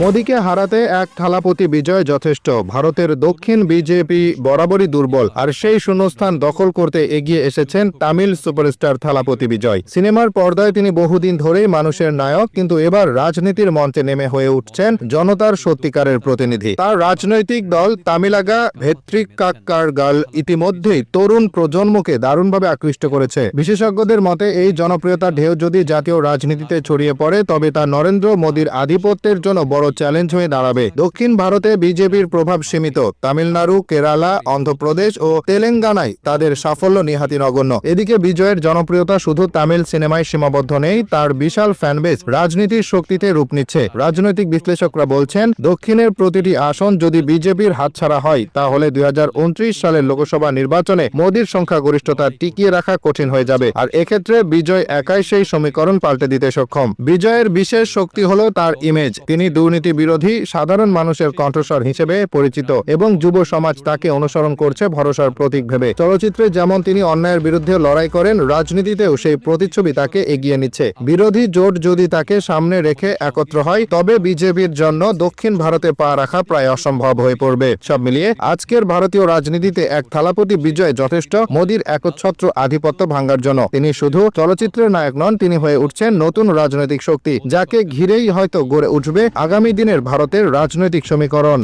মোদীকে হারাতে এক থালাপতি বিজয় যথেষ্ট। ভারতের দক্ষিণ বিজেপি বরাবরই দুর্বল, আর সেই শূন্যস্থান দখল করতে এগিয়ে এসেছেন তামিল সুপারস্টার থালাপতি বিজয়। সিনেমার পর্দায় তিনি বহুদিন ধরেই মানুষের নায়ক, কিন্তু এবার রাজনীতির মঞ্চে নেমে হয়ে উঠছেন জনতার সত্যিকারের প্রতিনিধি। তার রাজনৈতিক দল তামিলাগা ভেত্রিকাক্কারগাল ইতিমধ্যেই তরুণ প্রজন্মকে দারুণভাবে আকৃষ্ট করেছে। বিশেষজ্ঞদের মতে এই জনপ্রিয়তার ঢেউ যদি জাতীয় রাজনীতিতে ছড়িয়ে পড়ে, তবে তা নরেন্দ্র মোদীর আধিপত্যের জন্য বড় চ্যালেঞ্জ হয়ে দাঁড়াবে। দক্ষিণ ভারতে বিজেপির প্রভাব সীমিত। তামিলনাড়ু, কেরালা, অন্ধ্রপ্রদেশ ও তেলেঙ্গানায় তাদের সাফল্য নিহাতি নগণ্য। এদিকে বিজয়ের জনপ্রিয়তা শুধু তামিল সিনেমায় সীমাবদ্ধ নেই, তার বিশাল ফ্যানবেস রাজনীতির শক্তিতে রূপ নিচ্ছে। রাজনৈতিক বিশ্লেষকরা বলছেন, দক্ষিণের প্রতিটি আসন যদি বিজেপির হাতছাড়া হয়, তাহলে 2029 সালের লোকসভা নির্বাচনে মোদীর সংখ্যাগরিষ্ঠতা টিকিয়ে রাখা কঠিন হয়ে যাবে। আর এক্ষেত্রে বিজয় একাই সেই সমীকরণ পাল্টে দিতে সক্ষম। বিজয়ের বিশেষ শক্তি হলো তার ইমেজ। তিনি দুর্নীতি বিরোধী, সাধারণ মানুষের কণ্ঠস্বর হিসেবে পরিচিত এবং যুব সমাজ তাকে অনুসরণ করছে ভরসার প্রতীক ভেবে। চলচ্চিত্রে যেমন তিনি অন্যায়ের বিরুদ্ধে লড়াই করেন, রাজনীতিতেও সেই প্রতিচ্ছবি তাকে এগিয়ে নিচ্ছে। বিরোধী জোট যদি তাকে সামনে রেখে একত্র হয়, তবে বিজেপির জন্য দক্ষিণ ভারতে পা রাখা প্রায় অসম্ভব হয়ে পড়বে। সব মিলিয়ে আজকের ভারতীয় রাজনীতিতে এক থালাপতি বিজয় যথেষ্ট মোদীর একচ্ছত্র আধিপত্য ভাঙার জন্য। তিনি শুধু চলচ্চিত্রের নায়ক নন, তিনি হয়ে উঠছেন নতুন রাজনৈতিক শক্তি, যাকে ঘিরেই হয়তো গড়ে উঠবে আগামী দিনের ভারতের রাজনৈতিক সমীকরণ।